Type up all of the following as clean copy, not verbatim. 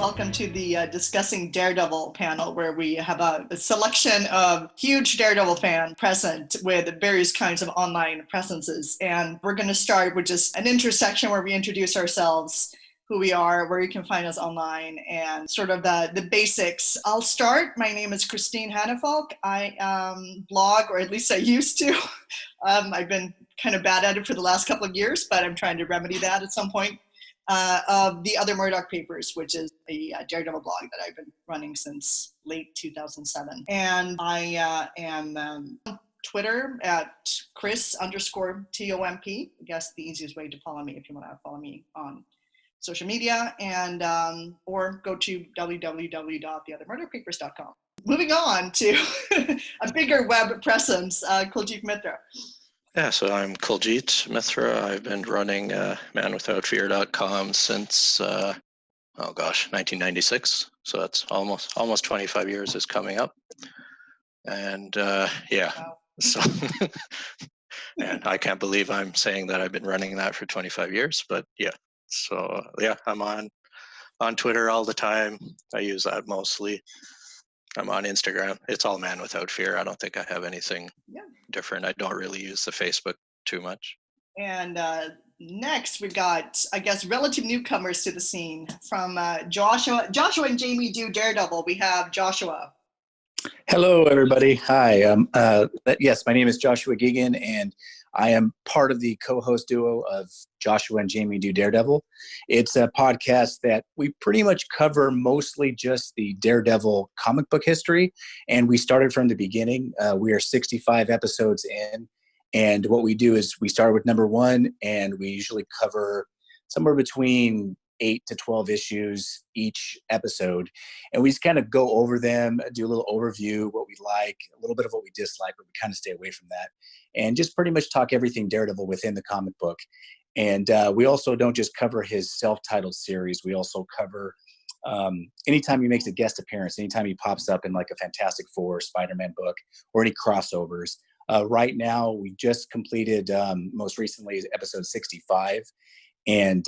welcome to the Discussing Daredevil panel, where we have a selection of huge Daredevil fans present with various kinds of online presences. And we're going to start with just an intersection where we introduce ourselves, who we are, where you can find us online, and sort of the basics. I'll start. My name is Christine Hannafalk. I blog, or at least I used to. I've been kind of bad at it for the last couple of years, but I'm trying to remedy that at some point. Of the Other Murdock Papers, which is a Daredevil blog that I've been running since late 2007. And I am on Twitter at Chris_TOMP. I guess the easiest way to follow me if you want to follow me on social media, and or go to www.theothermurdockpapers.com. Moving on to a bigger web presence, Kuljit Mitra. Yeah, so I'm Kuljit Mitra. I've been running manwithoutfear.com since 1996. So that's almost 25 years is coming up. And yeah, wow. So and I can't believe I'm saying that I've been running that for 25 years, but yeah. So yeah, I'm on Twitter all the time. I use that mostly. I'm on Instagram. It's all Man Without Fear. I don't think I have anything different. I don't really use the Facebook too much. And next we got, I guess, relative newcomers to the scene from Joshua and Jamie do Daredevil. We have Joshua. Hello, everybody. Hi. Yes, my name is Joshua Gigan, and I am part of the co-host duo of Joshua and Jamie Do Daredevil. It's a podcast that we pretty much cover mostly just the Daredevil comic book history, and we started from the beginning. We are 65 episodes in, and what we do is we start with number 1, and we usually cover somewhere between 8 to 12 issues each episode, and we just kind of go over them, do a little overview, what we like, a little bit of what we dislike, but we kind of stay away from that, and just pretty much talk everything Daredevil within the comic book. And we also don't just cover his self-titled series. We also cover anytime he makes a guest appearance, anytime he pops up in like a Fantastic Four, Spider-Man book, or any crossovers. Right now, we just completed, most recently, episode 65, and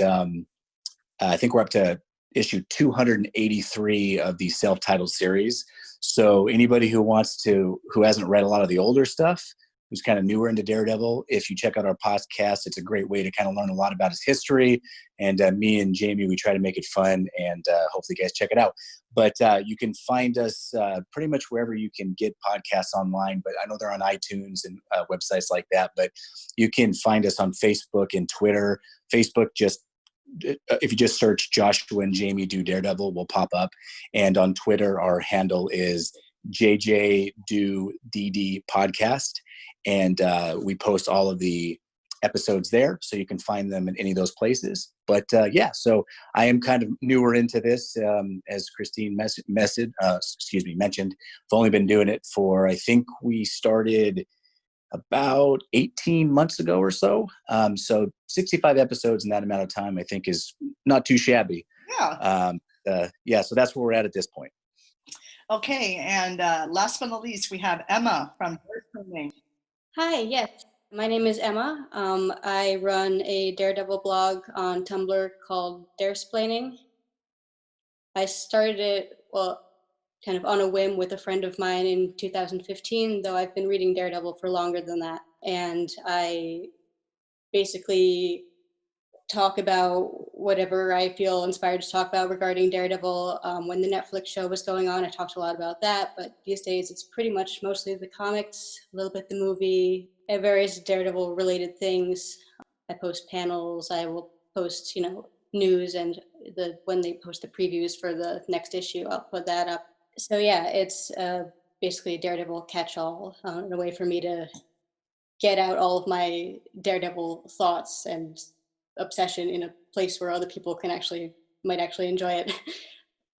I think we're up to issue 283 of the self-titled series. So anybody who hasn't read a lot of the older stuff, who's kind of newer into Daredevil, if you check out our podcast, it's a great way to kind of learn a lot about his history. And me and Jamie, we try to make it fun, and hopefully you guys check it out. But you can find us pretty much wherever you can get podcasts online, but I know they're on iTunes and websites like that. But you can find us on Facebook and Twitter. Facebook, if you just search Joshua and Jamie Do Daredevil, will pop up. And on Twitter, our handle is JJDoDD Podcast. And we post all of the episodes there, so you can find them in any of those places. But yeah, so I am kind of newer into this, as Christine mentioned. I've only been doing it for, I think we started about 18 months ago or so. So 65 episodes in that amount of time, I think, is not too shabby. Yeah. Yeah, so that's where we're at this point. Okay, and last but not least, we have Emma from Daresplaining. Hi, yes. My name is Emma. I run a Daredevil blog on Tumblr called Daresplaining. I started it, kind of on a whim with a friend of mine in 2015, though I've been reading Daredevil for longer than that. And I basically talk about whatever I feel inspired to talk about regarding Daredevil. When the Netflix show was going on, I talked a lot about that, but these days it's pretty much mostly the comics, a little bit the movie, and various Daredevil related things. I post panels, I will post, news, and when they post the previews for the next issue, I'll put that up. So yeah, it's basically a Daredevil catch-all, and a way for me to get out all of my Daredevil thoughts and obsession in a place where other people might actually enjoy it.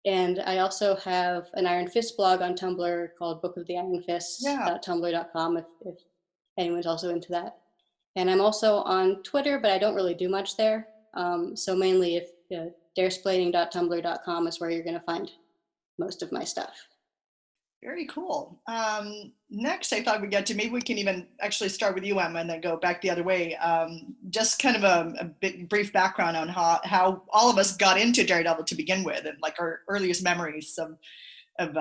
And I also have an Iron Fist blog on Tumblr called Book of the Iron Fist, tumblr.com, if anyone's also into that. And I'm also on Twitter, but I don't really do much there. So mainly if daresplaining.tumblr.com is where you're going to find most of my stuff. Very cool. Next, I thought we'd get to, maybe we can even actually start with you, Emma, and then go back the other way. Just kind of a bit brief background on how all of us got into Daredevil to begin with, and like our earliest memories of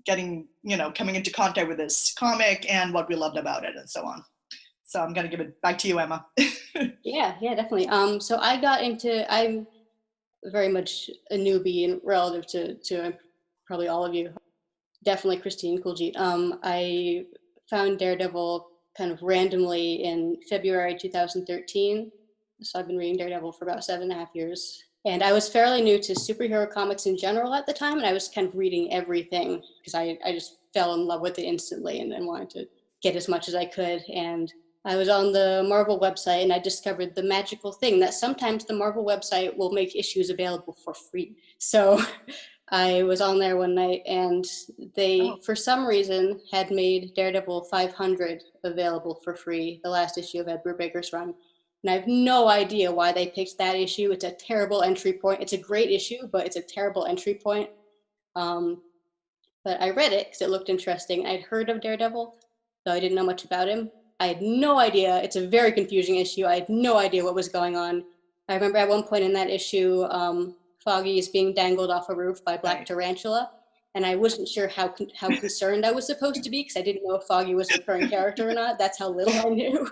getting, coming into contact with this comic and what we loved about it and so on. So I'm going to give it back to you, Emma. Yeah, definitely. So I'm very much a newbie and relative to probably all of you. Definitely Christine Kuljit. I found Daredevil kind of randomly in February 2013. So I've been reading Daredevil for about 7.5 years. And I was fairly new to superhero comics in general at the time, and I was kind of reading everything because I just fell in love with it instantly and wanted to get as much as I could. And I was on the Marvel website, and I discovered the magical thing that sometimes the Marvel website will make issues available for free. So I was on there one night, and they, for some reason, had made Daredevil 500 available for free, the last issue of Ed Brubaker's run. And I have no idea why they picked that issue. It's a terrible entry point. It's a great issue, but it's a terrible entry point. But I read it because it looked interesting. I'd heard of Daredevil, though I didn't know much about him. I had no idea. It's a very confusing issue. I had no idea what was going on. I remember at one point in that issue, Foggy is being dangled off a roof by Black Tarantula, and I wasn't sure how concerned I was supposed to be because I didn't know if Foggy was a recurring character or not. That's how little I knew.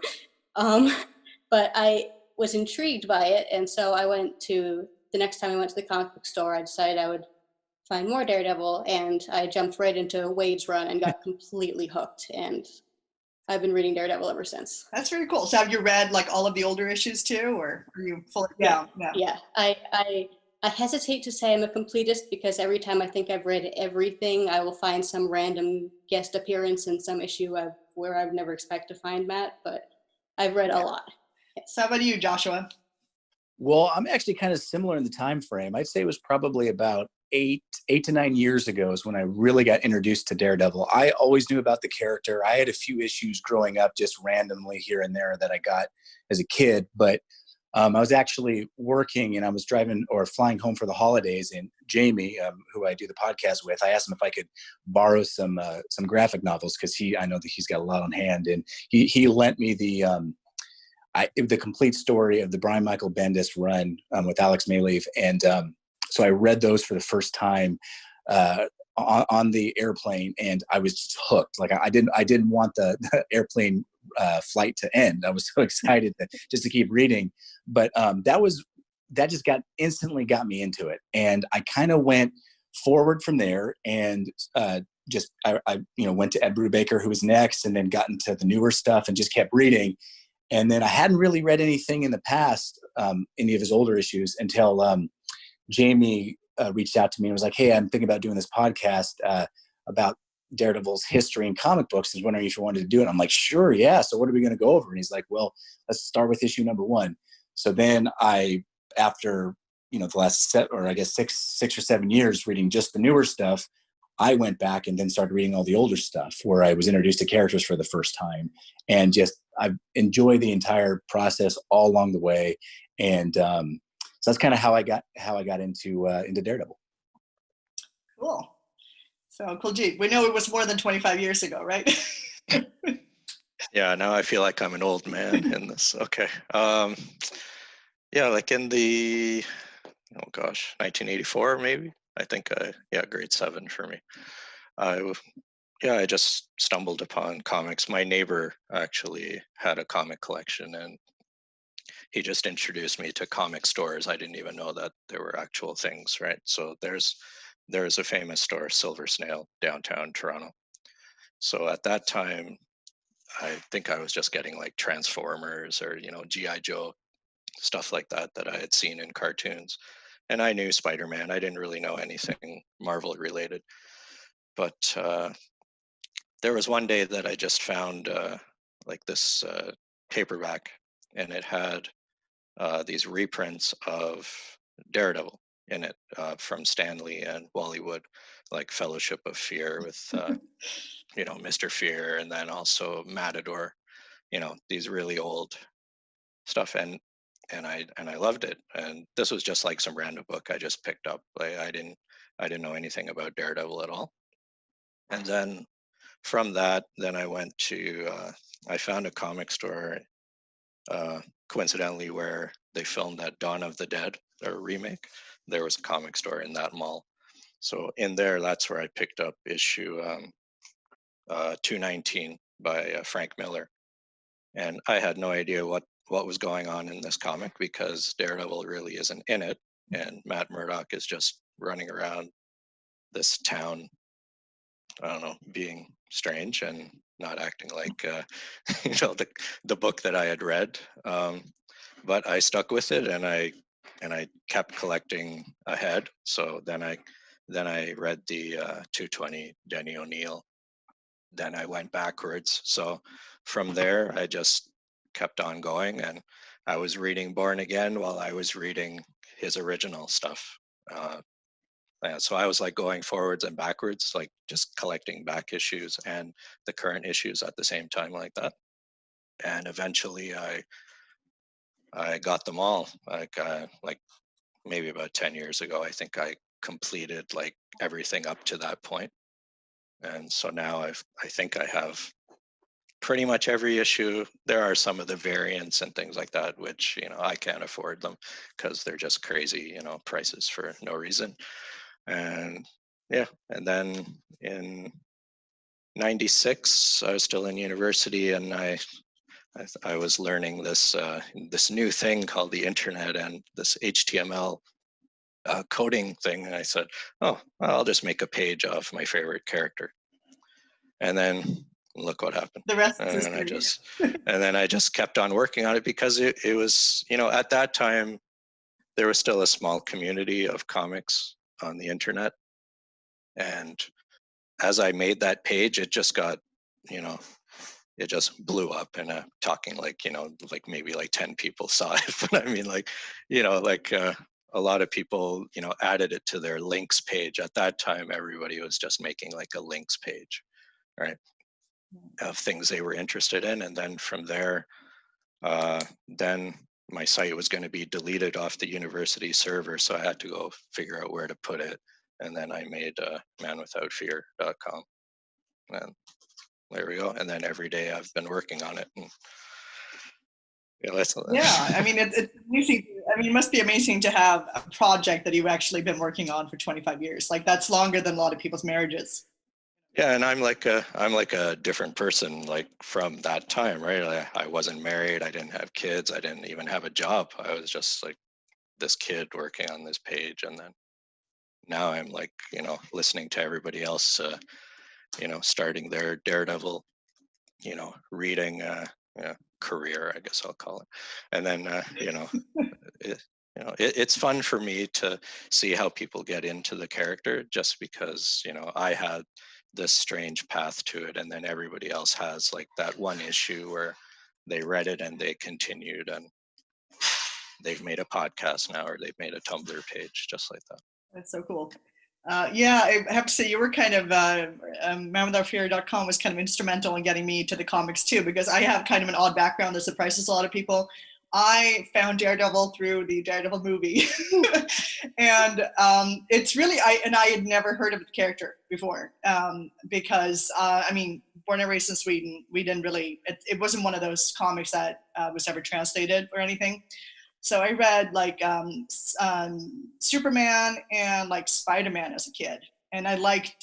But I was intrigued by it, and so the next time I went to the comic book store, I decided I would find more Daredevil, and I jumped right into Wade's run and got completely hooked, and I've been reading Daredevil ever since. That's very cool. So have you read like all of the older issues too, or are you fully? Yeah. I hesitate to say I'm a completist because every time I think I've read everything, I will find some random guest appearance in some issue where I would never expect to find Matt, but I've read a lot. Yes. So how about you, Joshua? Well, I'm actually kind of similar in the time frame. I'd say it was probably about 8 to 9 years ago is when I really got introduced to Daredevil. I always knew about the character. I had a few issues growing up just randomly here and there that I got as a kid, but I was actually working and I was driving or flying home for the holidays, and Jamie, who I do the podcast with, I asked him if I could borrow some graphic novels because I know that he's got a lot on hand, and he lent me the complete story of the Brian Michael Bendis run with Alex Maleev. And so I read those for the first time on the airplane, and I was just hooked. Like I didn't want the airplane flight to end. I was so excited just to keep reading. But that just instantly got me into it. And I kind of went forward from there, and I went to Ed Brubaker, who was next, and then got into the newer stuff and just kept reading. And then I hadn't really read anything in the past, any of his older issues, until Jamie reached out to me and was like, "Hey, I'm thinking about doing this podcast about Daredevil's history in comic books. I was wondering if you wanted to do it." I'm like, "Sure, yeah. So what are we going to go over?" And he's like, "Well, let's start with issue number 1." So then after the last six or 7 years reading just the newer stuff, I went back and then started reading all the older stuff where I was introduced to characters for the first time, and I enjoyed the entire process all along the way. And so that's kind of how I got into Daredevil. Cool. So Kuljit, we know it was more than 25 years ago, right? Yeah, now I feel like I'm an old man in this. Okay. Yeah, like in the 1984 maybe. I think grade 7 for me. I just stumbled upon comics. My neighbor actually had a comic collection, and he just introduced me to comic stores. I didn't even know that there were actual things, right? So there's a famous store, Silver Snail, downtown Toronto. So at that time, I think I was just getting like Transformers or G.I. Joe, stuff like that I had seen in cartoons. And I knew Spider-Man. I didn't really know anything Marvel related. But there was one day that I just found like this paperback, and it had these reprints of Daredevil in it from Stan Lee and Wally Wood, like Fellowship of Fear with Mr. Fear, and then also Matador, these really old stuff, and I loved it. And this was just like some random book I just picked up. Like I didn't know anything about Daredevil at all. And then from that, then I went to, I found a comic store, coincidentally, where they filmed that Dawn of the Dead, or remake. There was a comic store in that mall. So in there, that's where I picked up issue 219 by Frank Miller. And I had no idea what was going on in this comic because Daredevil really isn't in it. And Matt Murdock is just running around this town, I don't know, being strange and not acting like, the book that I had read. But I stuck with it, and I kept collecting ahead. So then I read the 220 Denny O'Neil. Then I went backwards. So from there, I just kept on going, and I was reading Born Again while I was reading his original stuff. So I was like going forwards and backwards, like just collecting back issues and the current issues at the same time, like that. And eventually I got them all. Like maybe about 10 years ago, I think I completed like everything up to that point. And so now I think I have pretty much every issue. There are some of the variants and things like that, which, I can't afford them because they're just crazy, prices for no reason. And yeah, and then in 96, I was still in university, and I was learning this this new thing called the internet and this HTML coding thing. And I said, oh, I'll just make a page of my favorite character. And then look what happened. The rest And is then history. I just kept on working on it because it was, at that time, there was still a small community of comics on the internet. And as I made that page, it just got, it just blew up, and talking like, like maybe like 10 people saw it. But I mean, like, a lot of people, added it to their links page. At that time, everybody was just making like a links page, right, of things they were interested in. And then from there, then my site was going to be deleted off the university server. So I had to go figure out where to put it. And then I made manwithoutfear.com. And there we go. And then every day I've been working on it. And yeah, I mean, it's amazing. I mean, it must be amazing to have a project that you've actually been working on for 25 years. Like, that's longer than a lot of people's marriages. Yeah, and I'm like a different person, like, from that time, right? I wasn't married, I didn't have kids, I didn't even have a job. I was just like this kid working on this page. And then now I'm like, listening to everybody else, starting their Daredevil, reading career, I guess I'll call it. And then it's fun for me to see how people get into the character, just because I had this strange path to it, and then everybody else has like that one issue where they read it and they continued, and they've made a podcast now, or they've made a Tumblr page just like that. That's so cool. Yeah, I have to say, you were kind of, manwithoutfear.com was kind of instrumental in getting me to the comics too, because I have kind of an odd background that surprises a lot of people. I found Daredevil through the Daredevil movie. And it's really, I had never heard of the character before, because, I mean, born and raised in Sweden, we didn't really, it wasn't one of those comics that was ever translated or anything. So I read like Superman and like Spider-Man as a kid, and I like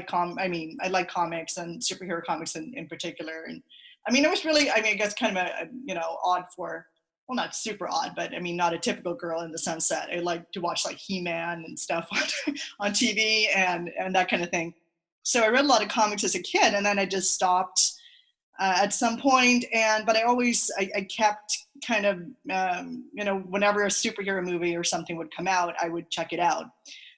comics and superhero comics in particular. And I mean, it was really, I guess kind of a odd for, well, not super odd, but I mean, not a typical girl in the sense that I like to watch like He-Man and stuff on TV and that kind of thing. So I read a lot of comics as a kid, and then I just stopped at some point. But I kept kind of, whenever a superhero movie or something would come out, I would check it out.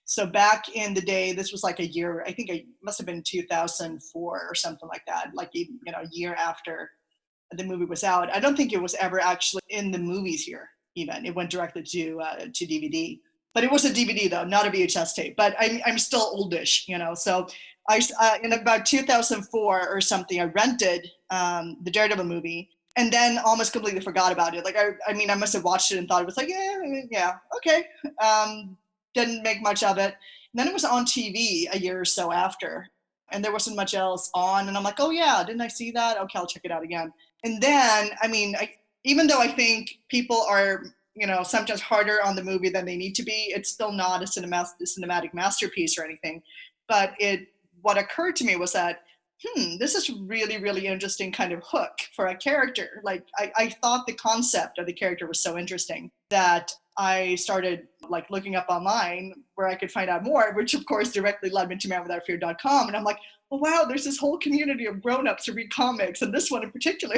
So back in the day, this was like a year, I think it must have been 2004 or something like that, like, a year after the movie was out. I don't think it was ever actually in the movies here even. It went directly to DVD. But it was a DVD though, not a VHS tape. But I'm still oldish, so in about 2004 or something, I rented the Daredevil movie, and then almost completely forgot about it. Like, I mean, I must have watched it and thought it was like, yeah, okay. Didn't make much of it. And then it was on TV a year or so after. and there wasn't much else on. And I'm like, oh yeah, didn't I see that? Okay, I'll check it out again. And then, I mean, even though I think people are, sometimes harder on the movie than they need to be, it's still not a cinematic masterpiece or anything. But what occurred to me was that, this is really, really interesting kind of hook for a character. Like, I thought the concept of the character was so interesting that I started like looking up online where I could find out more, which of course directly led me to manwithoutfear.com. And I'm like, oh wow, there's this whole community of grown-ups who read comics, and this one in particular.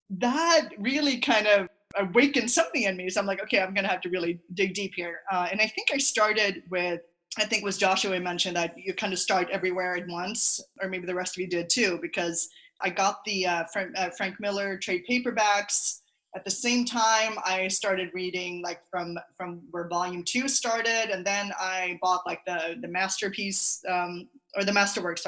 That really kind of awakened something in me. So I'm like, okay, I'm gonna have to really dig deep here. And I think I started with, I think it was Joshua who mentioned that you kind of start everywhere at once, or maybe the rest of you did too, because I got the Frank Miller trade paperbacks. At the same time, I started reading like from where volume 2 started, and then I bought like the masterpiece or the masterwork,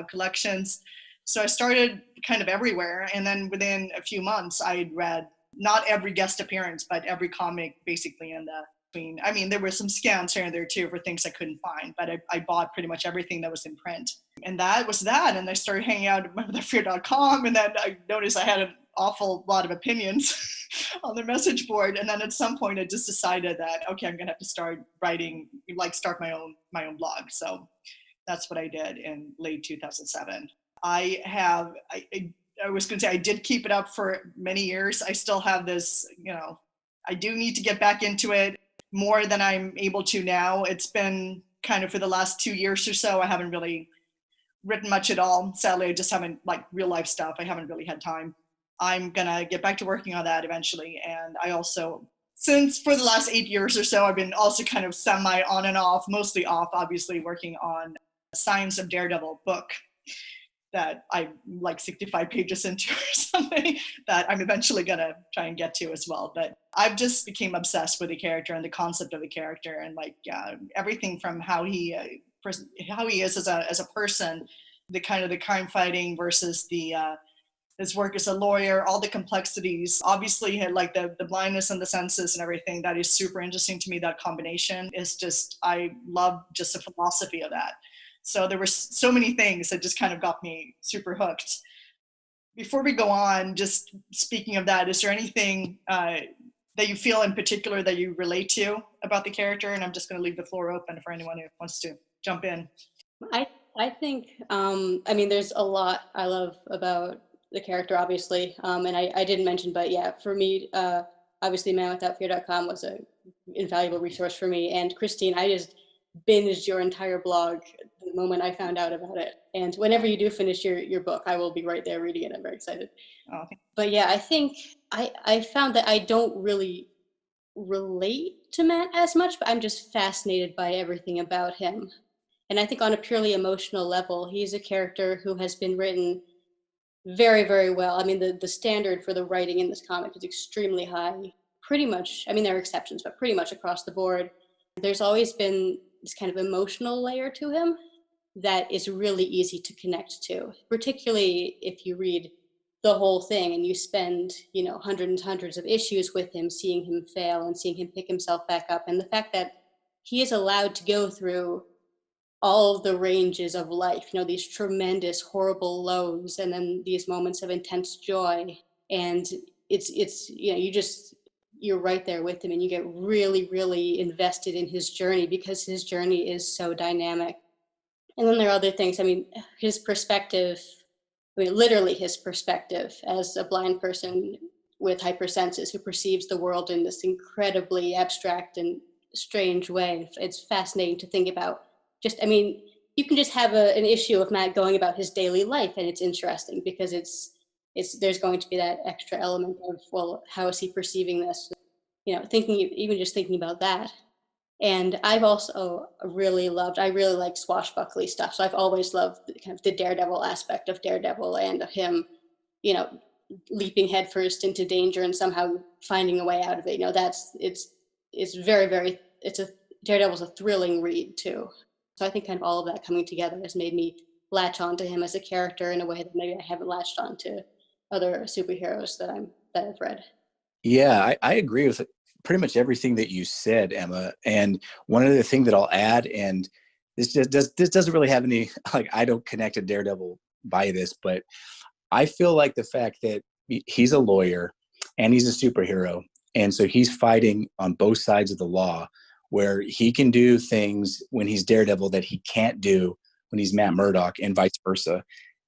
collections. So I started kind of everywhere, and then within a few months, I'd read not every guest appearance, but every comic basically in the between. I mean, there were some scans here and there too for things I couldn't find, but I bought pretty much everything that was in print. And that was that. And I started hanging out at manwithoutfear.com, and then I noticed I had an awful lot of opinions on the message board. And then at some point I just decided that, okay, I'm gonna have to start writing, like start my own blog. So that's what I did in late 2007. I was gonna say, I did keep it up for many years. I still have this, I do need to get back into it more than I'm able to now. It's been kind of for the last 2 years or so, I haven't really written much at all. Sadly, I just haven't, like real life stuff, I haven't really had time. I'm gonna get back to working on that eventually. And I also, since for the last 8 years or so, I've been also kind of semi on and off, mostly off, obviously, working on Science of Daredevil book that I'm like 65 pages into or something that I'm eventually gonna try and get to as well. But I've just became obsessed with the character and the concept of the character, and like everything from how he is as a person, the kind of the crime fighting versus the his work as a lawyer, all the complexities. Obviously, he had like the blindness and the senses and everything. That is super interesting to me. That combination is just, I love just the philosophy of that. So there were so many things that just kind of got me super hooked. Before we go on, just speaking of that, is there anything that you feel in particular that you relate to about the character? And I'm just going to leave the floor open for anyone who wants to jump in. I think, I mean, there's a lot I love about the character, obviously. And I didn't mention, but yeah, for me, obviously manwithoutfear.com was an invaluable resource for me. And Christine, I just binged your entire blog the moment I found out about it. And whenever you do finish your book, I will be right there reading it. I'm very excited. Oh, okay. But yeah, I think I found that I don't really relate to Matt as much, but I'm just fascinated by everything about him. And I think on a purely emotional level, he's a character who has been written very, very well. I mean, the standard for the writing in this comic is extremely high. Pretty much, I mean, there are exceptions, but pretty much across the board. There's always been this kind of emotional layer to him that is really easy to connect to, particularly if you read the whole thing and you spend, hundreds and hundreds of issues with him, seeing him fail and seeing him pick himself back up. And the fact that he is allowed to go through all of the ranges of life, these tremendous, horrible lows, and then these moments of intense joy. And it's you're right there with him, and you get really, really invested in his journey because his journey is so dynamic. And then there are other things. I mean, his perspective, literally his perspective as a blind person with hypersenses who perceives the world in this incredibly abstract and strange way. It's fascinating to think about. You can just have an issue of Matt going about his daily life, and it's interesting because there's going to be that extra element of, well, how is he perceiving this? Thinking about that. And I've also I really like swashbuckly stuff. So I've always loved kind of the Daredevil aspect of Daredevil and of him, leaping headfirst into danger and somehow finding a way out of it. It's very, very, Daredevil's a thrilling read too. So I think kind of all of that coming together has made me latch onto him as a character in a way that maybe I haven't latched on to other superheroes that I've read. Yeah, I agree with pretty much everything that you said, Emma. And one other thing that I'll add, and this doesn't really have any, like, I don't connect to Daredevil by this, but I feel like the fact that he's a lawyer and he's a superhero, and so he's fighting on both sides of the law, where he can do things when he's Daredevil that he can't do when he's Matt Murdock, and vice versa.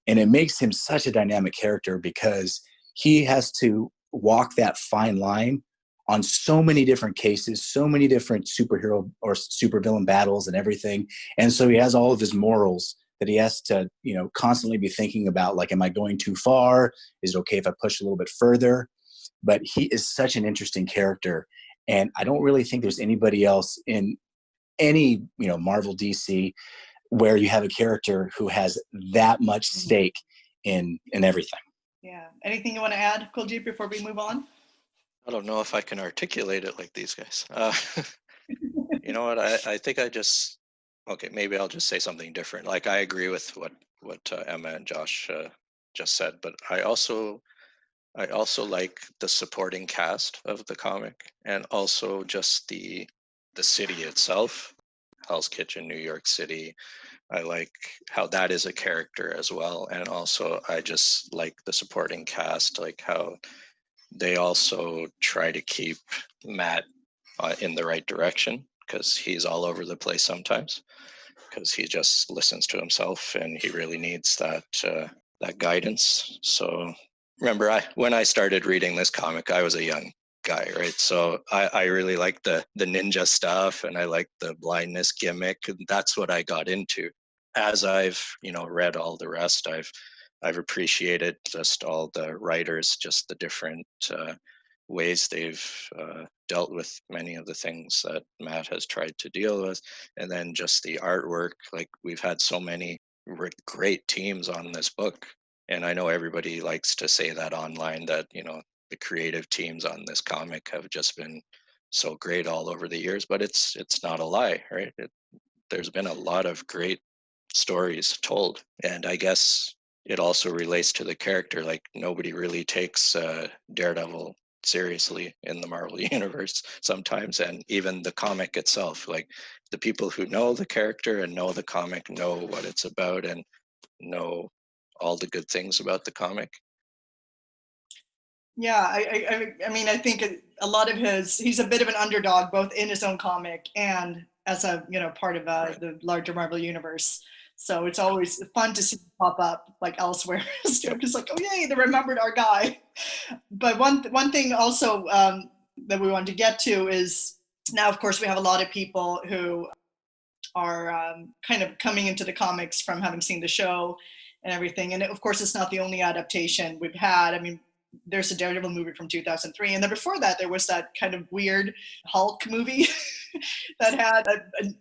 And it makes him such a dynamic character because he has to walk that fine line on so many different cases, so many different superhero or supervillain battles and everything. And so he has all of his morals that he has to, constantly be thinking about, like, am I going too far? Is it okay if I push a little bit further? But he is such an interesting character. And I don't really think there's anybody else in any, Marvel, DC, where you have a character who has that much stake in everything. Yeah. Anything you want to add, Kuljit, before we move on? I don't know if I can articulate it like these guys. You know what? I think okay, maybe I'll just say something different. Like, I agree with what Emma and Josh just said, but I also like the supporting cast of the comic, and also just the city itself, Hell's Kitchen, New York City. I like how that is a character as well, and also I just like the supporting cast, like how they also try to keep Matt in the right direction, because he's all over the place sometimes, because he just listens to himself and he really needs that guidance. So remember, when I started reading this comic, I was a young guy, right? So I really like the ninja stuff, and I like the blindness gimmick, and that's what I got into. As I've read all the rest, I've appreciated just all the writers, just the different ways they've dealt with many of the things that Matt has tried to deal with. And then just the artwork, like, we've had so many great teams on this book. And I know everybody likes to say that online, that, the creative teams on this comic have just been so great all over the years, but it's not a lie, right? There's been a lot of great stories told. And I guess it also relates to the character. Like, nobody really takes Daredevil seriously in the Marvel universe sometimes, and even the comic itself. Like, the people who know the character and know the comic know what it's about and know all the good things about the comic. Yeah, I mean, I think a lot of he's a bit of an underdog, both in his own comic and as a, part of Right. the larger Marvel universe. So it's always fun to see him pop up like elsewhere. So just like, oh yay, they remembered our guy. But one thing also that we wanted to get to is, now, of course, we have a lot of people who are kind of coming into the comics from having seen the show and everything. And of course, it's not the only adaptation we've had. I mean, there's a Daredevil movie from 2003. And then before that, there was that kind of weird Hulk movie that had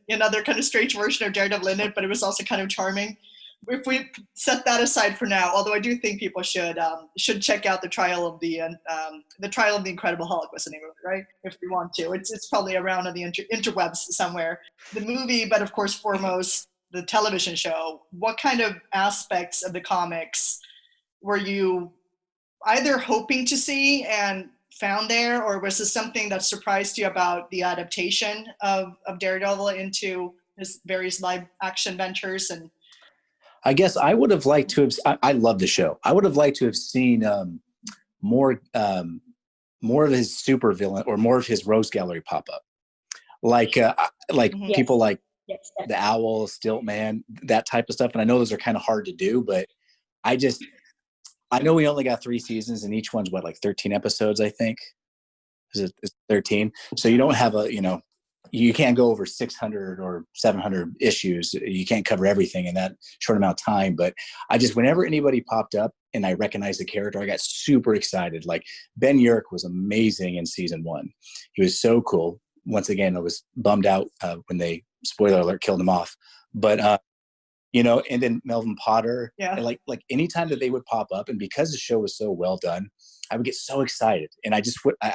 another kind of strange version of Daredevil in it, but it was also kind of charming. If we set that aside for now, although I do think people should check out the Trial of the Incredible Hulk, was the name of it, right? If we want to, it's probably around on the interwebs somewhere. The movie, but of course, foremost, the television show. What kind of aspects of the comics were you either hoping to see and found there, or was this something that surprised you about the adaptation of Daredevil into his various live action ventures? And I guess I would have liked to have. I love the show. I would have liked to have seen more of his super villain, or more of his rogues gallery pop up, like Yes. people like the Owl, Stiltman, that type of stuff. And I know those are kind of hard to do, but I know we only got 3 seasons, and each one's like 13 episodes, I think. Is it 13? So you don't have you can't go over 600 or 700 issues. You can't cover everything in that short amount of time. But whenever anybody popped up and I recognized the character, I got super excited. Like, Ben Urich was amazing in season 1. He was so cool. Once again, I was bummed out when they, spoiler alert, killed him off. But and then Melvin Potter, yeah, and like anytime that they would pop up, and because the show was so well done, I would get so excited. And I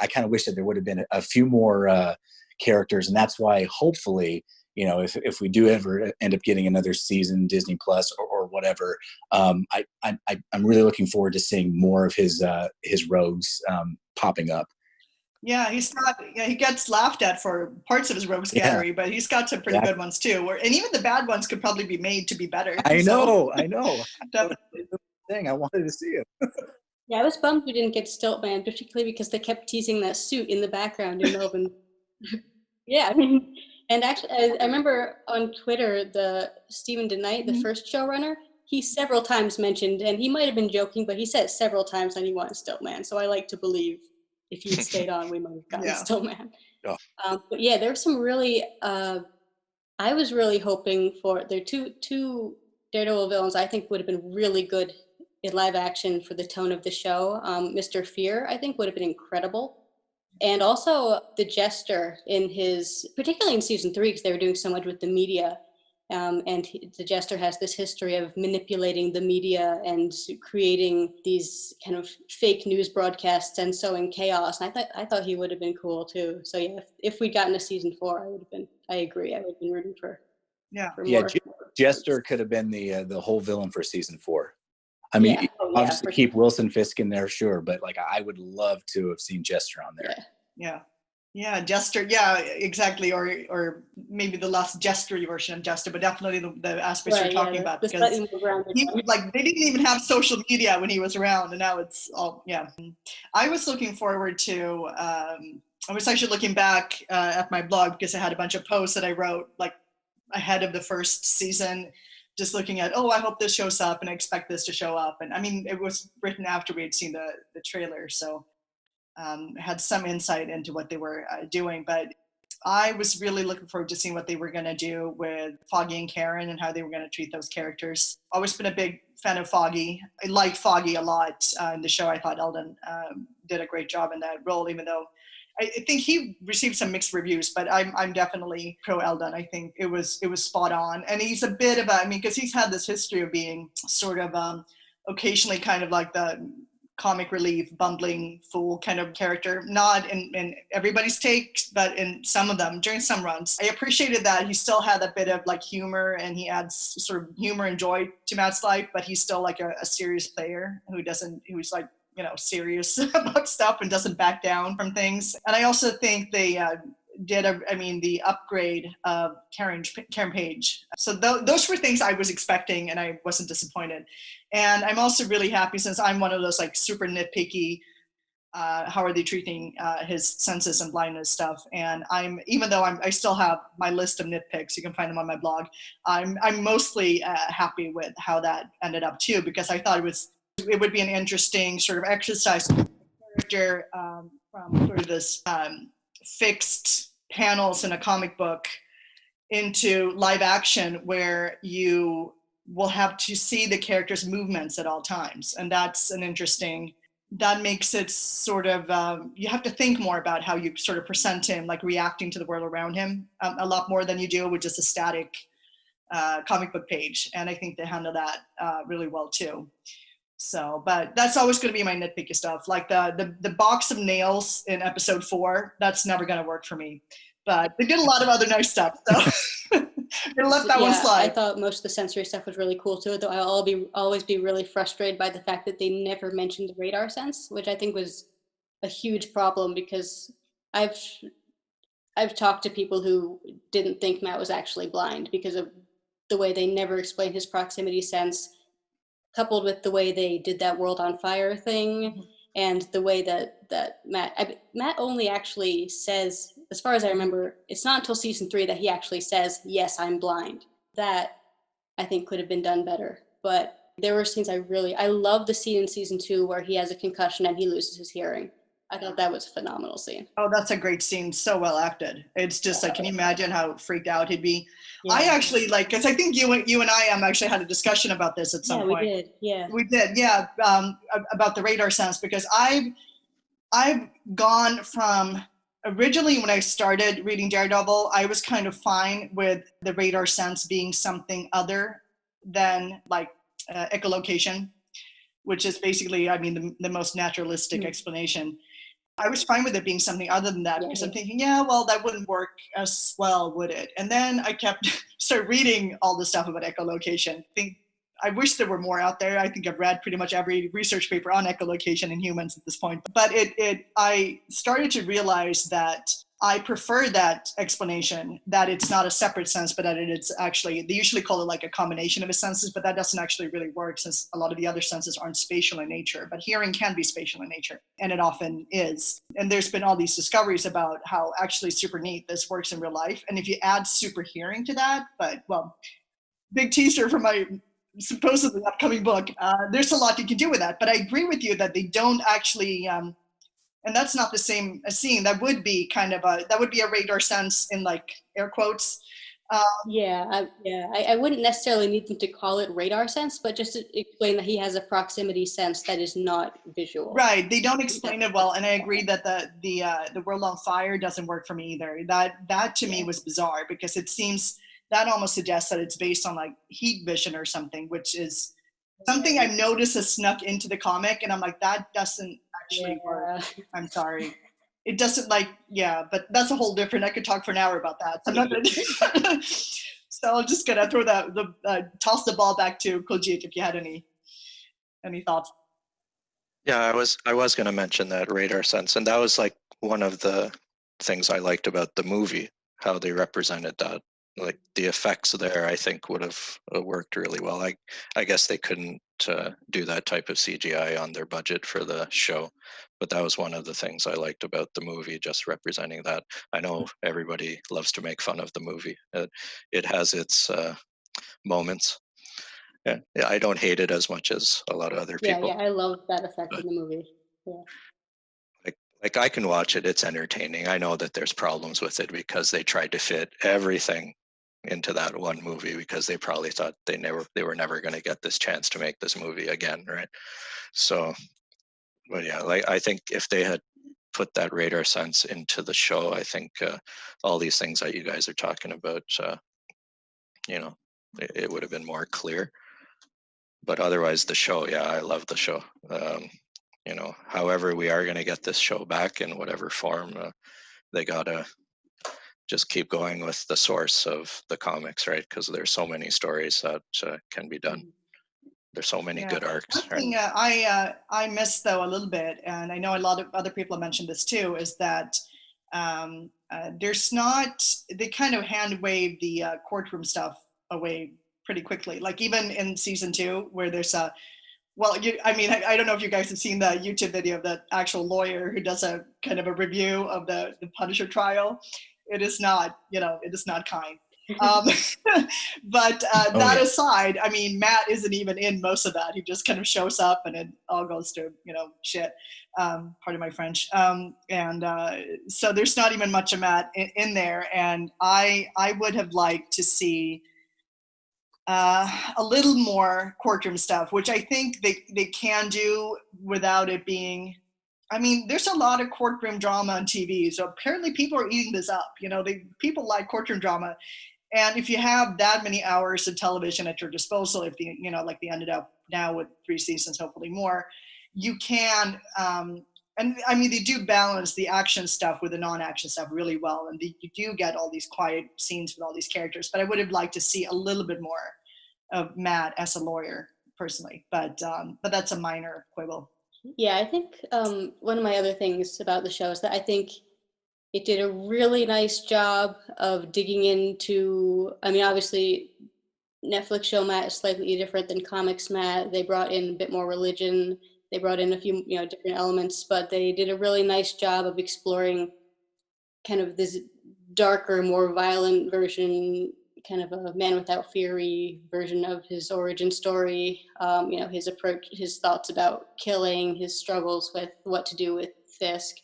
kind of wish that there would have been a few more characters. And that's why, hopefully, if we do ever end up getting another season, Disney Plus or whatever, I'm really looking forward to seeing more of his rogues popping up. Yeah, he gets laughed at for parts of his rogues gallery, but he's got some pretty good ones too. And even the bad ones could probably be made to be better. I know. Definitely. I wanted to see it. Yeah, I was bummed we didn't get Stiltman, particularly because they kept teasing that suit in the background in Melbourne. Yeah, I mean, and actually, I remember on Twitter, the Stephen DeKnight, the first showrunner, he several times mentioned, and he might have been joking, but he said several times that he wanted Stiltman. So I like to believe if he'd stayed on, we might have gotten Stiltman. Oh. But yeah, there were some really, I was really hoping for, there are two Daredevil villains I think would have been really good in live action for the tone of the show. Mr. Fear, I think, would have been incredible. And also the Jester particularly in season 3, because they were doing so much with the media. The Jester has this history of manipulating the media and creating these kind of fake news broadcasts and sowing chaos. And I thought he would have been cool too. So yeah, if we'd gotten to season 4, I agree. I would have been rooting for more. Jester could have been the whole villain for season 4. I mean, obviously keep Wilson Fisk in there, sure, but like I would love to have seen Jester on there. Yeah, Jester. Yeah, exactly. Or maybe the last Jester version of Jester, but definitely the aspects you're talking about, because they didn't even have social media when he was around, and now it's all I was looking forward to. I was actually looking back at my blog because I had a bunch of posts that I wrote like ahead of the first season, just looking at, I hope this shows up and I expect this to show up. And I mean, it was written after we had seen the trailer, so had some insight into what they were doing. But I was really looking forward to seeing what they were going to do with Foggy and Karen and how they were going to treat those characters. Always been a big fan of Foggy. I liked Foggy a lot in the show. I thought Eldon did a great job in that role, even though I think he received some mixed reviews, but I'm definitely pro Eldon. I think it was spot on. And he's a bit of because he's had this history of being sort of occasionally kind of like the comic relief, bumbling fool kind of character. Not in everybody's takes, but in some of them, during some runs. I appreciated that he still had a bit of like humor, and he adds sort of humor and joy to Matt's life, but he's still like a serious player who's like, serious about stuff and doesn't back down from things. And I also think they did the upgrade of Karen Page. So those were things I was expecting, and I wasn't disappointed. And I'm also really happy, since I'm one of those like super nitpicky, how are they treating his senses and blindness stuff. And even though I still have my list of nitpicks, you can find them on my blog, I'm mostly happy with how that ended up too, because I thought it would be an interesting sort of exercise of character from sort of this fixed panels in a comic book into live action, where you will have to see the character's movements at all times. And that's that makes it sort of, you have to think more about how you sort of present him, like reacting to the world around him a lot more than you do with just a static comic book page. And I think they handle that really well too. So, but that's always going to be my nitpicky stuff. Like the box of nails in episode 4, that's never going to work for me. But they did a lot of other nice stuff, so they let that one slide. I thought most of the sensory stuff was really cool too, though I'll always be really frustrated by the fact that they never mentioned the radar sense, which I think was a huge problem, because I've talked to people who didn't think Matt was actually blind because of the way they never explained his proximity sense, coupled with the way they did that world on fire thing, and the way that Matt only actually says, as far as I remember, it's not until season 3 that he actually says, yes, I'm blind. That I think could have been done better. But there were scenes I love the scene in season 2 where he has a concussion and he loses his hearing. I thought that was a phenomenal scene. Oh, that's a great scene. So well acted. It's just like, can you imagine how freaked out he'd be? Yeah. I actually because I think you and I actually had a discussion about this at some point. We did. About the radar sense, because I've gone from, originally when I started reading Daredevil, I was kind of fine with the radar sense being something other than like echolocation, which is basically, the most naturalistic explanation. I was fine with it being something other than that, because I'm thinking, that wouldn't work as well, would it? And then I started reading all the stuff about echolocation. I wish there were more out there. I think I've read pretty much every research paper on echolocation in humans at this point. But I started to realize that I prefer that explanation, that it's not a separate sense, but that it's actually, they usually call it like a combination of the senses, but that doesn't actually really work since a lot of the other senses aren't spatial in nature. But hearing can be spatial in nature, and it often is. And there's been all these discoveries about how actually super neat this works in real life. And if you add super hearing to that, but well, big teaser for my supposedly upcoming book, there's a lot you can do with that. But I agree with you that they don't actually, and that's not the same as seeing. That would be kind of that would be a radar sense in like air quotes. I wouldn't necessarily need them to call it radar sense, but just to explain that he has a proximity sense that is not visual. Right, they don't explain it well, and I agree that the world on fire doesn't work for me either. That to me was bizarre, because it seems that almost suggests that it's based on like heat vision or something, which is something I've noticed has snuck into the comic, and I'm like, that doesn't actually work. I'm sorry. It doesn't but that's a whole different, I could talk for an hour about that. So I'm not gonna so I'm just gonna throw toss the ball back to Kuljit if you had any thoughts. Yeah, I was gonna mention that radar sense, and that was like one of the things I liked about the movie, how they represented that. Like the effects there, I think would have worked really well. I guess they couldn't do that type of CGI on their budget for the show, but that was one of the things I liked about the movie, just representing that. I know everybody loves to make fun of the movie. It has its moments. Yeah, I don't hate it as much as a lot of other people. Yeah, I love that effect in the movie. Yeah. Like I can watch it, it's entertaining. I know that there's problems with it because they tried to fit everything into that one movie, because they probably thought they were never going to get this chance to make this movie again, right? So, but yeah, like I think if they had put that radar sense into the show, I think all these things that you guys are talking about, it would have been more clear. But otherwise, the show, yeah, I love the show. However we are going to get this show back in whatever form, they gotta just keep going with the source of the comics, right? Because there's so many stories that can be done. There's so many good arcs. One thing I miss though a little bit, and I know a lot of other people have mentioned this too, is that there's not, they kind of hand wave the courtroom stuff away pretty quickly. Like even in season 2, where there's I don't know if you guys have seen the YouTube video of the actual lawyer who does a kind of a review of the Punisher trial. It is not, it is not kind. But that aside, I mean, Matt isn't even in most of that. He just kind of shows up and it all goes to, shit. Pardon my French. So there's not even much of Matt in there. And I would have liked to see a little more courtroom stuff, which I think they can do without it being, I mean, there's a lot of courtroom drama on TV, so apparently people are eating this up. People like courtroom drama, and if you have that many hours of television at your disposal, if like they ended up now with 3 seasons, hopefully more, you can. And I mean, they do balance the action stuff with the non-action stuff really well, and you do get all these quiet scenes with all these characters. But I would have liked to see a little bit more of Matt as a lawyer, personally. But that's a minor quibble. Yeah, I think one of my other things about the show is that I think it did a really nice job of digging into, I mean, obviously Netflix show Matt is slightly different than comics Matt. They brought in a bit more religion. They brought in a few, different elements, but they did a really nice job of exploring kind of this darker, more violent version, kind of a man without fury version of his origin story, his approach, his thoughts about killing, his struggles with what to do with Fisk.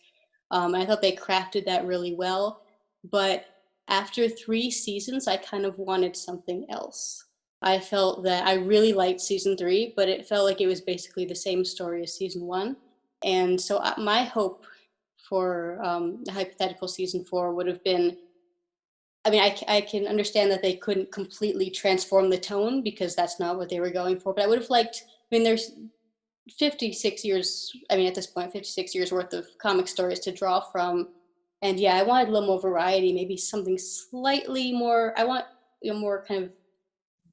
I thought they crafted that really well, but after 3 seasons, I kind of wanted something else. I felt that I really liked season 3, but it felt like it was basically the same story as season 1. And so my hope for the hypothetical season 4 would have been, I mean, I can understand that they couldn't completely transform the tone because that's not what they were going for, but I would have liked, I mean, there's 56 years, I mean, at this point, 56 years worth of comic stories to draw from. And yeah, I wanted a little more variety, maybe something slightly more, I want more kind of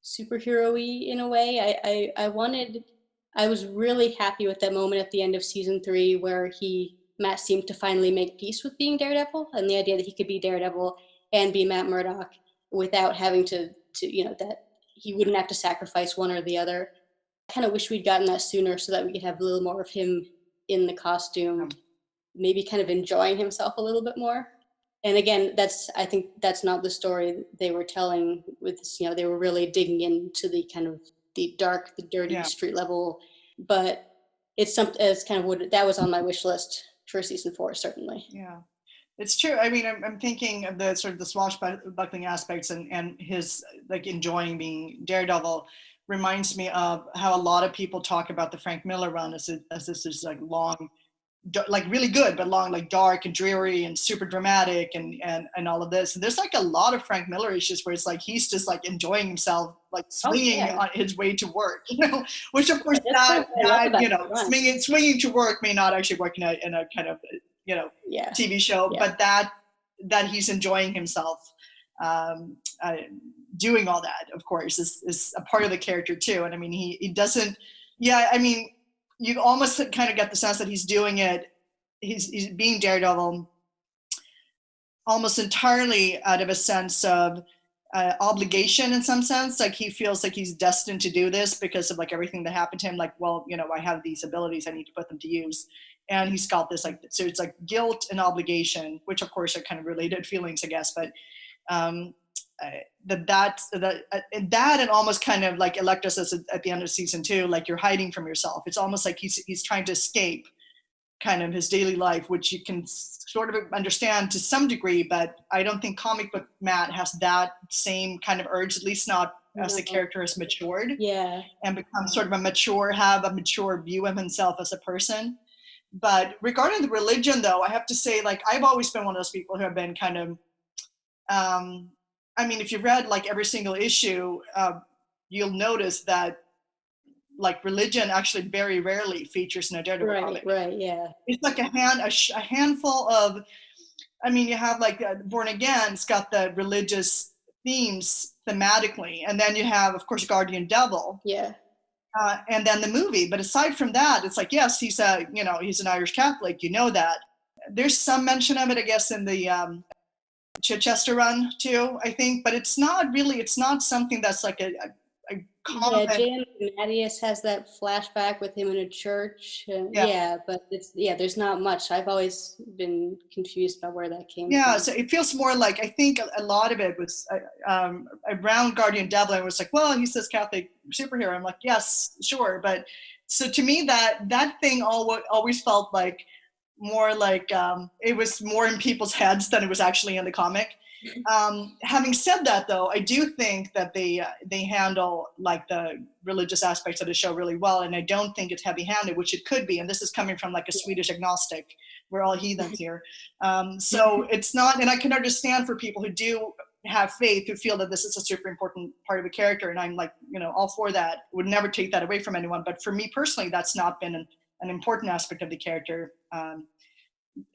superhero-y in a way. I was really happy with that moment at the end of season 3 where Matt seemed to finally make peace with being Daredevil, and the idea that he could be Daredevil and be Matt Murdock without having to that he wouldn't have to sacrifice one or the other. I kind of wish we'd gotten that sooner so that we could have a little more of him in the costume, maybe kind of enjoying himself a little bit more. And again, I think that's not the story they were telling with this, they were really digging into the kind of the dark, the dirty street level, but it's kind of what that was on my wish list for season 4, certainly. Yeah, it's true. I mean, I'm thinking of the sort of the swashbuckling aspects and his like enjoying being Daredevil reminds me of how a lot of people talk about the Frank Miller run as this is like long, like really good, but long, like dark and dreary and super dramatic and all of this. And there's like a lot of Frank Miller issues where it's like he's just like enjoying himself, like swinging on his way to work, which of course swinging to work may not actually work in a kind of TV show, but that he's enjoying himself doing all that, of course, is a part of the character too. And I mean, he doesn't. Yeah, I mean, you almost kind of get the sense that he's doing it, he's being Daredevil almost entirely out of a sense of obligation in some sense. Like he feels like he's destined to do this because of like everything that happened to him. Like, well, I have these abilities, I need to put them to use. And he's got this like, so it's like guilt and obligation, which of course are kind of related feelings, I guess. But that and almost kind of like Electra says at the end of season 2, like you're hiding from yourself. It's almost like he's trying to escape kind of his daily life, which you can sort of understand to some degree, but I don't think comic book Matt has that same kind of urge, at least not as the character has matured and become sort of have a mature view of himself as a person. But regarding the religion though, I have to say, like, I've always been one of those people who have been kind of I mean, if you've read like every single issue, you'll notice that like religion actually very rarely features in a Daredevil comic. Right, yeah. It's like a handful of, I mean, you have like Born Again, it's got the religious themes thematically, and then you have, of course, Guardian Devil. Yeah. And then the movie. But aside from that, it's like, yes, he's an Irish Catholic, that. There's some mention of it, I guess, in the Chichester run too, I think, but it's not something that's like a common. Yeah, James Mattias has that flashback with him in a church. But there's not much. I've always been confused about where that came from. Yeah, so it feels more like, I think a lot of it was around Guardian Devil. It was like, well, he says Catholic superhero. I'm like, yes, sure. But so to me, that thing always felt like more like it was more in people's heads than it was actually in the comic. Having said that, though, I do think that they handle like the religious aspects of the show really well, and I don't think it's heavy-handed, which it could be. And this is coming from like a Swedish agnostic. We're all heathens here, so it's not. And I can understand for people who do have faith, who feel that this is a super important part of a character, and I'm like, all for that. Would never take that away from anyone. But for me personally, that's not been an important aspect of the character.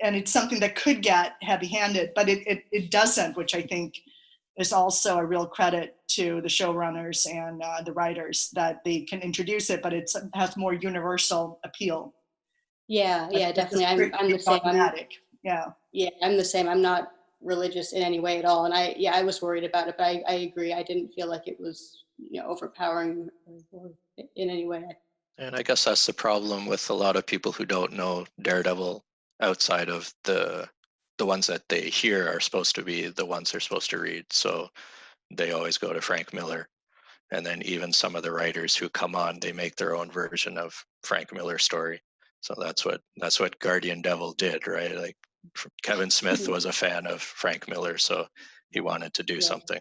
And it's something that could get heavy-handed, but it doesn't, which I think is also a real credit to the showrunners and the writers, that they can introduce it, but it has more universal appeal. Yeah, definitely. I'm the same. I'm the same. I'm not religious in any way at all, and I was worried about it, but I agree. I didn't feel like it was overpowering or in any way. And I guess that's the problem with a lot of people who don't know Daredevil outside of the ones that they hear are supposed to be the ones they're supposed to read. So they always go to Frank Miller. And then even some of the writers who come on, they make their own version of Frank Miller's story. So that's what Guardian Devil did, right? Like Kevin Smith was a fan of Frank Miller, so he wanted to do something.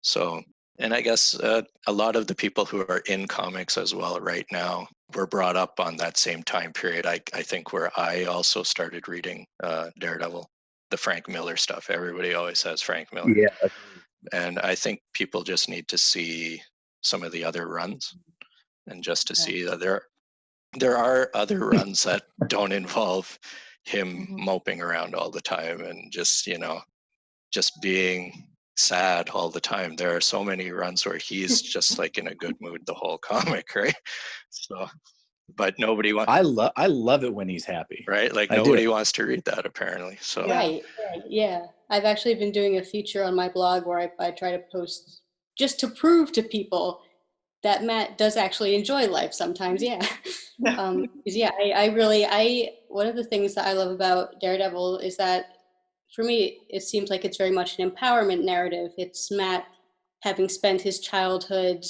So, and I guess a lot of the people who are in comics as well right now were brought up on that same time period. I think where I also started reading Daredevil, the Frank Miller stuff. Everybody always says Frank Miller. Yeah. And I think people just need to see some of the other runs, and just to see that there are other runs that don't involve him moping around all the time and just being sad all the time. There are so many runs where he's just like in a good mood the whole comic, right? So, but nobody wants. I love it when he's happy. Right, like I nobody do. wants to read that apparently. So Right, yeah. I've actually been doing a feature on my blog where I try to post just to prove to people that Matt does actually enjoy life sometimes. Yeah. 'Cause yeah, one of the things that I love about Daredevil is that for me, it seems like it's very much an empowerment narrative. It's Matt having spent his childhood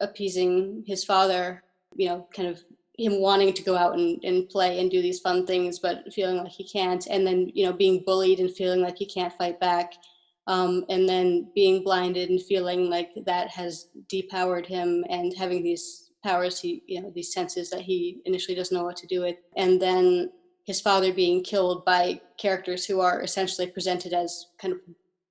appeasing his father, kind of him wanting to go out and play and do these fun things, but feeling like he can't. And then, being bullied and feeling like he can't fight back. And then being blinded and feeling like that has depowered him and having these powers, these senses that he initially doesn't know what to do with. And then his father being killed by characters who are essentially presented as kind of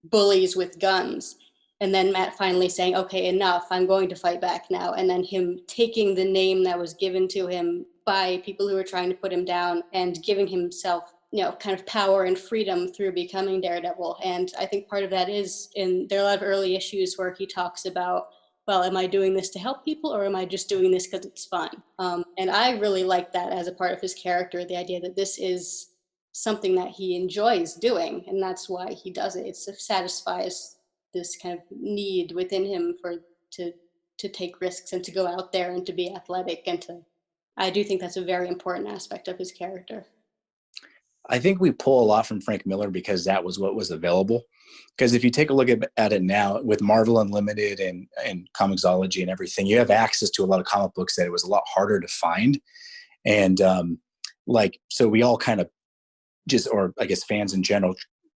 bullies with guns. And then Matt finally saying, okay, enough, I'm going to fight back now. And then him taking the name that was given to him by people who were trying to put him down and giving himself, kind of power and freedom through becoming Daredevil. And I think part of that is there are a lot of early issues where he talks about, well, am I doing this to help people or am I just doing this because it's fun? And I really like that as a part of his character, the idea that this is something that he enjoys doing. And that's why he does it. It satisfies this kind of need within him to take risks and to go out there and to be athletic I do think that's a very important aspect of his character. I think we pull a lot from Frank Miller because that was what was available. Because if you take a look at it now with Marvel Unlimited and Comixology and everything, you have access to a lot of comic books that it was a lot harder to find. And so we all kind of or I guess fans in general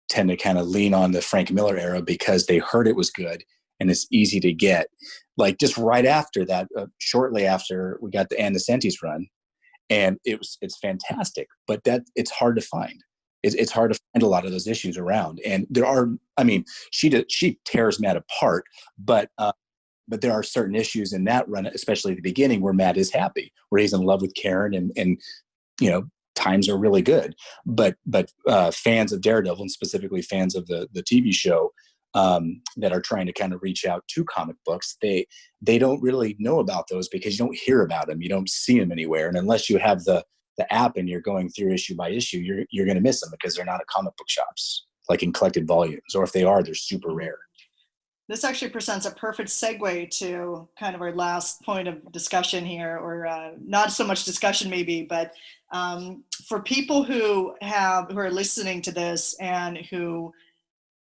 tend to kind of lean on the Frank Miller era because they heard it was good and it's easy to get. Like just right after that, shortly after we got the Anacentes run, and it's fantastic, but it's hard to find. It's hard to find a lot of those issues around. And there are, she tears Matt apart, but there are certain issues in that run, especially at the beginning, where Matt is happy, where he's in love with Karen and times are really good. But fans of Daredevil, and specifically fans of the TV show, that are trying to kind of reach out to comic books, they don't really know about those because you don't hear about them, you don't see them anywhere, and unless you have the app and you're going through issue by issue, you're going to miss them because they're not at comic book shops, like in collected volumes, or if they are, they're super rare. This actually presents a perfect segue to kind of our last point of discussion here, or not so much discussion maybe, but for people who are listening to this and who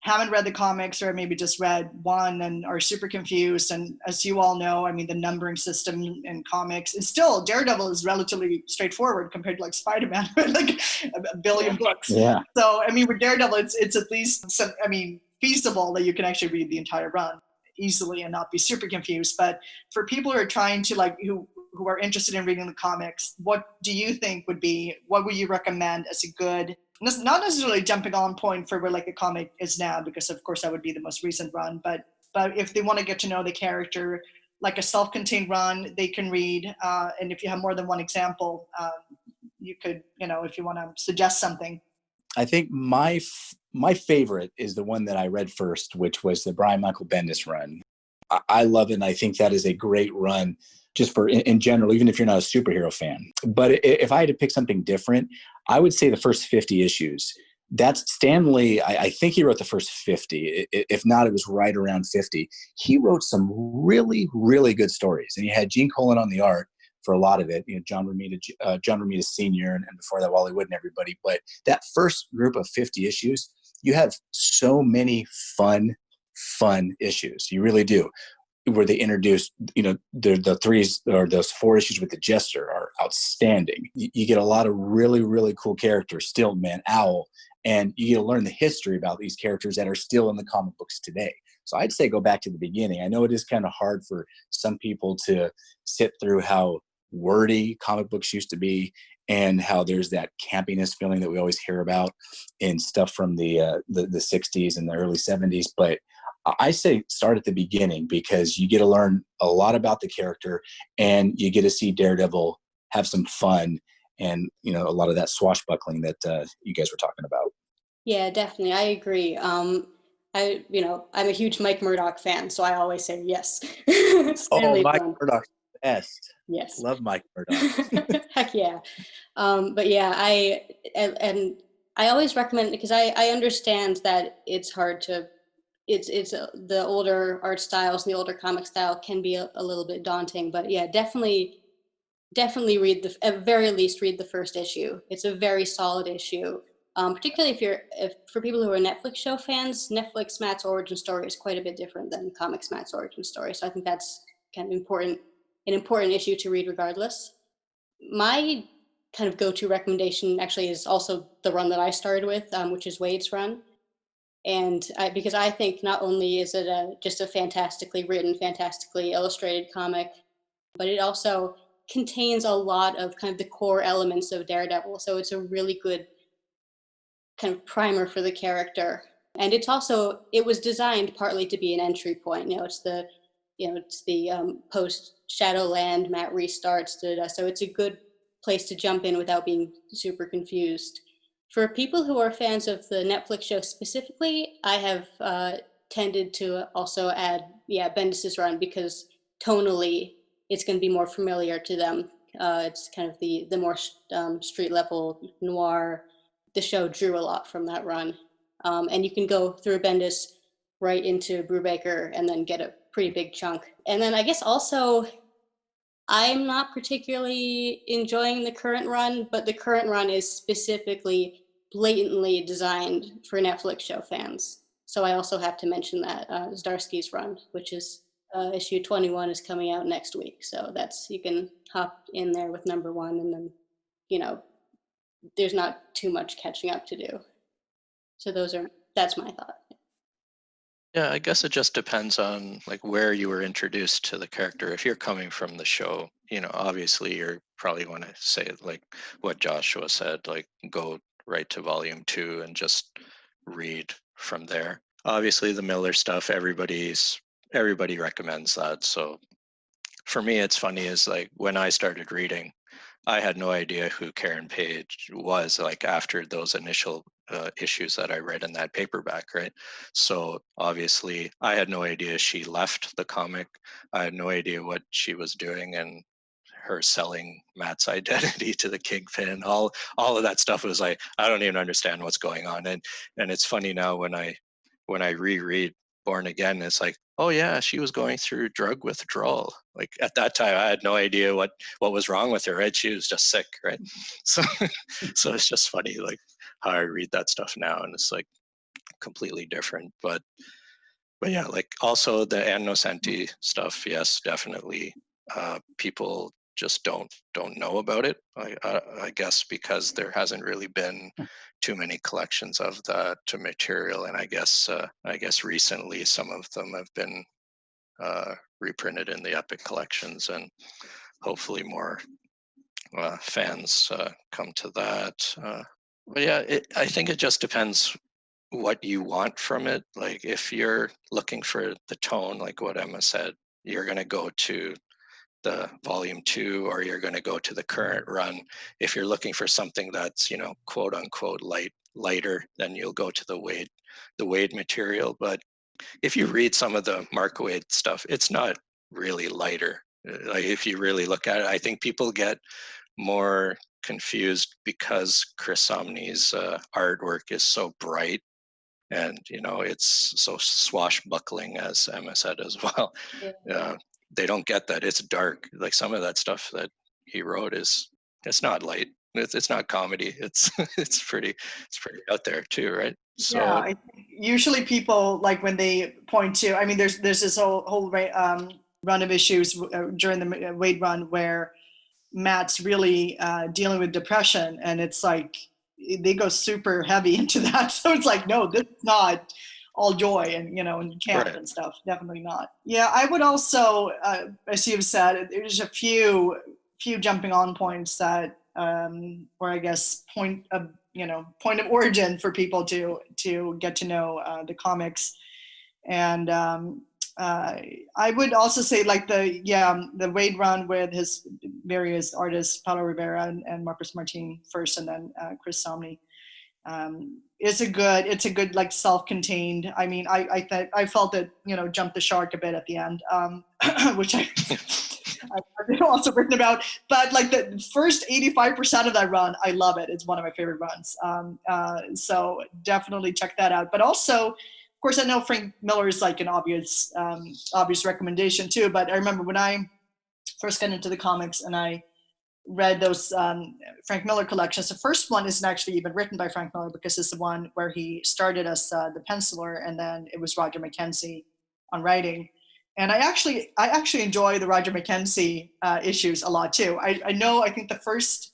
haven't read the comics or maybe just read one and are super confused. And as you all know, the numbering system in comics is still, Daredevil is relatively straightforward compared to like Spider-Man, like a billion books. Yeah. So, with Daredevil, it's at least feasible that you can actually read the entire run easily and not be super confused. But for people who are trying to who are interested in reading the comics, what do you think what would you recommend as a good, not necessarily jumping on point for where like a comic is now, because of course that would be the most recent run, but if they want to get to know the character, like a self-contained run they can read, and if you have more than one example, you could, if you want to suggest something. I think my favorite is the one that I read first, which was the Brian Michael Bendis run. I love it, and I think that is a great run just for in general, even if you're not a superhero fan. But if I had to pick something different, I would say the first 50 issues. That's Stan Lee. I think he wrote the first 50. If not, it was right around 50. He wrote some really, really good stories. And he had Gene Colan on the art for a lot of it. John Romita Sr. and before that, Wally Wood and everybody. But that first group of 50 issues, you have so many fun issues. You really do. Where they introduced, the threes or those 4 issues with the Jester are outstanding. You get a lot of really, really cool characters, Stiltman, Owl, and you get to learn the history about these characters that are still in the comic books today. So I'd say go back to the beginning. I know it is kind of hard for some people to sit through how wordy comic books used to be and how there's that campiness feeling that we always hear about in stuff from the 60s and the early 70s, but I say start at the beginning because you get to learn a lot about the character and you get to see Daredevil have some fun and, a lot of that swashbuckling that you guys were talking about. Yeah, definitely. I agree. I I'm a huge Mike Murdock fan, so I always say yes. Oh, Mike Murdock's the best. Yes. Love Mike Murdock. Heck yeah. But yeah, and I always recommend, because I understand that it's hard to, the older art styles, the older comic style can be a little bit daunting, but yeah, definitely read at very least read the first issue. It's a very solid issue. Particularly if for people who are Netflix show fans, Netflix Matt's origin story is quite a bit different than Comics Matt's origin story. So I think that's kind of an important issue to read regardless. My kind of go-to recommendation actually is also the run that I started with, which is Wade's run. And because I think not only is it just a fantastically written, fantastically illustrated comic, but it also contains a lot of kind of the core elements of Daredevil. So it's a really good kind of primer for the character. And it was designed partly to be an entry point. It's the post Shadowland, Matt restarts, so it's a good place to jump in without being super confused. For people who are fans of the Netflix show specifically, I have tended to also add, Bendis's run, because tonally it's going to be more familiar to them. It's kind of the more street level noir. The show drew a lot from that run. And you can go through Bendis right into Brubaker and then get a pretty big chunk. And then I guess also, I'm not particularly enjoying the current run, but the current run is specifically blatantly designed for Netflix show fans. So I also have to mention that Zdarsky's run, which is issue 21 is coming out next week. So you can hop in there with number 1, and then, there's not too much catching up to do. So that's my thought. Yeah, I guess it just depends on like where you were introduced to the character. If you're coming from the show, obviously you're probably going to say like what Joshua said, like go right to volume 2 and just read from there. Obviously the Miller stuff, everybody recommends that. So for me, it's funny is like when I started reading, I had no idea who Karen Page was, like after those initial issues that I read in that paperback, right? So obviously I had no idea she left the comic. I had no idea what she was doing, and her selling Matt's identity to the Kingpin, all of that stuff was like, I don't even understand what's going on. And it's funny now when I reread Born Again, it's like, oh yeah, she was going through drug withdrawal. Like at that time, I had no idea what was wrong with her, right? She was just sick, right? So it's just funny, like how I read that stuff now, and it's like completely different. But yeah, like also the Ann Nocenti stuff, yes, definitely. People just don't know about it. I guess because there hasn't really been too many collections of that material, and I guess recently some of them have been reprinted in the Epic collections, and hopefully more fans come to that. But yeah, I think it just depends what you want from it. Like if you're looking for the tone, like what Emma said, you're going to go to the volume 2, or you're going to go to the current run. If you're looking for something that's quote unquote lighter, then you'll go to the Wade material. But if you read some of the Mark Wade stuff, it's not really lighter. Like if you really look at it, I think people get more confused because Chris Samnee's artwork is so bright, and it's so swashbuckling, as Emma said as well. Yeah. They don't get that it's dark. Like some of that stuff that he wrote it's not light. It's not comedy. It's pretty out there too, right? So yeah, I think usually people, like when they point to, I mean, there's this whole run of issues during the Wade run where Matt's really dealing with depression, and it's like they go super heavy into that. So it's like, no, this is not all joy and and camp Right. and stuff. Definitely not. Yeah, I would also, as you've said, there's a few jumping on points that where I guess point of origin for people to get to know the comics. And I would also say like the Wade run with his various artists, Paulo Rivera and Marcus Martin first, and then Chris Samnee. it's a good like self-contained. I mean, I felt it, jumped the shark a bit at the end, which I've also written about. But like the first 85% of that run, I love it. It's one of my favorite runs. So definitely check that out. But also, of course, I know Frank Miller is like an obvious recommendation too. But I remember when I first got into the comics and I read those Frank Miller collections. The first one isn't actually even written by Frank Miller because it's the one where he started as the penciler, and then it was Roger McKenzie on writing. And I actually enjoy the Roger McKenzie issues a lot too. I think the first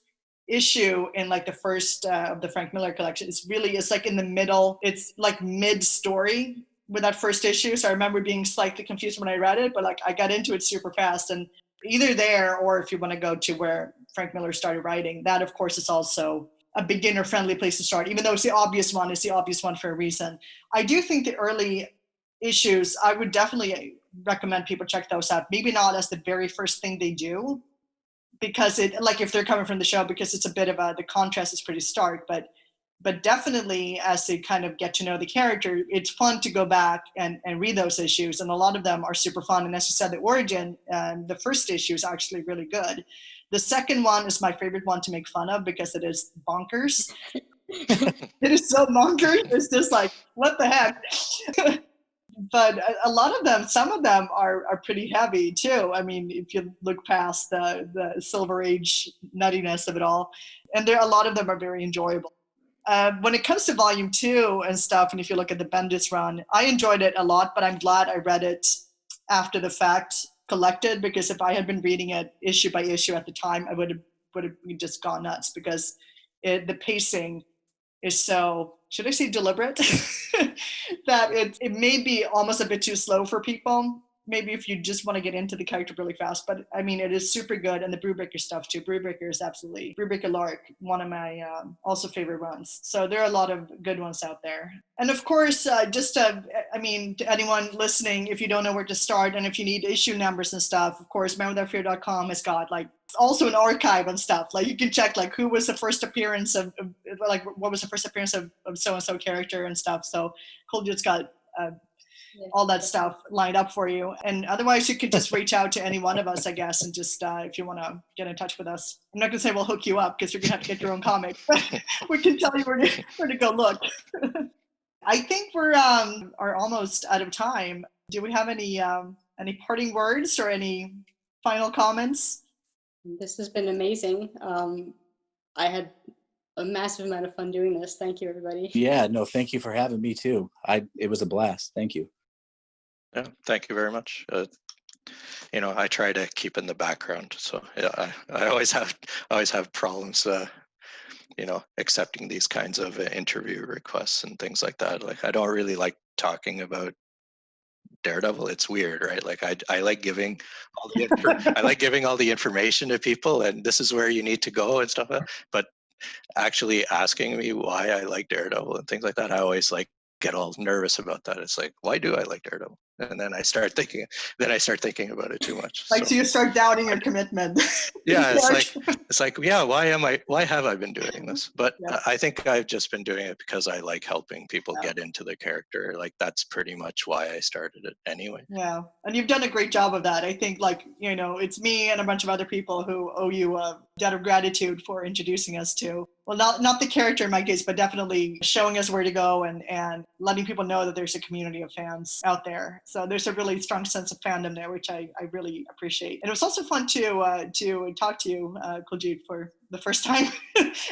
issue in like the first of the Frank Miller collection it's like in the middle. It's like mid-story with that first issue. So I remember being slightly confused when I read it, but like I got into it super fast. And either there, or if you want to go to where Frank Miller started writing, that of course is also a beginner-friendly place to start, even though it's the obvious one for a reason. I do think the early issues, I would definitely recommend people check those out. Maybe not as the very first thing they do, because if they're coming from the show, because it's a bit of the contrast is pretty stark, but definitely as they kind of get to know the character, it's fun to go back and read those issues. And a lot of them are super fun. And as you said, the origin, the first issue is actually really good. The second one is my favorite one to make fun of because it is bonkers. It is so bonkers. It's just like, what the heck? But a lot of them, some of them are pretty heavy too. I mean, if you look past the Silver Age nuttiness of it all, and a lot of them are very enjoyable. When it comes to volume 2 and stuff, and if you look at the Bendis run, I enjoyed it a lot, but I'm glad I read it after the fact, collected, because if I had been reading it issue by issue at the time, I would have just gone nuts, because the pacing is so, should I say deliberate, that it may be almost a bit too slow for people. Maybe if you just want to get into the character really fast, but I mean, it is super good. And the Brewbreaker stuff too. Brewbreaker is absolutely, Brewbreaker Lark, one of my also favorite runs. So there are a lot of good ones out there. And of course, to anyone listening, if you don't know where to start and if you need issue numbers and stuff, of course, rememberthatfear.com has got like also an archive and stuff. Like you can check like who was the first appearance of what was the first appearance of so-and-so character and stuff. So Kuljit's got all that stuff lined up for you. And otherwise you could just reach out to any one of us, I guess, and just if you want to get in touch with us. I'm not gonna say we'll hook you up because you're gonna have to get your own comic, but we can tell you where to go look. I think we're are almost out of time. Do we have any parting words or any final comments? This has been amazing. I had a massive amount of fun doing this. Thank you, everybody. Yeah, no, thank you for having me too. It was a blast. Thank you. Yeah, thank you very much. I try to keep in the background, so yeah, I always have problems, accepting these kinds of interview requests and things like that. Like, I don't really like talking about Daredevil. It's weird, right? Like, I like giving all the information to people, and this is where you need to go and stuff. But actually asking me why I like Daredevil and things like that, I always get all nervous about that. It's like, why do I like Daredevil? And then I start thinking about it too much. So you start doubting your commitment. Yeah, it's like, yeah, why have I been doing this? But yeah. I think I've just been doing it because I like helping people get into the character. Like, that's pretty much why I started it anyway. Yeah, and you've done a great job of that. I think it's me and a bunch of other people who owe you a debt of gratitude for introducing us to, well, not the character in my case, but definitely showing us where to go and letting people know that there's a community of fans out there. So there's a really strong sense of fandom there, which I really appreciate. And it was also fun to talk to you, Kuljit, for the first time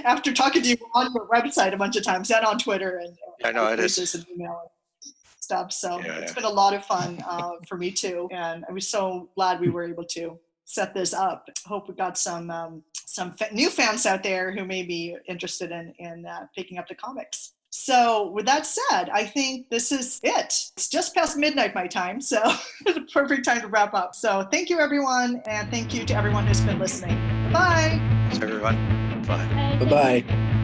after talking to you on your website a bunch of times and on Twitter and I know it is. And email and stuff. So it's been a lot of fun for me too. And I was so glad we were able to set this up. Hope we got some new fans out there who may be interested in picking up the comics. So with that said, I think this is it. It's just past midnight my time, so it's a perfect time to wrap up. So thank you, everyone, and thank you to everyone who's been listening. Bye. Thanks, everyone. Bye. Bye-bye.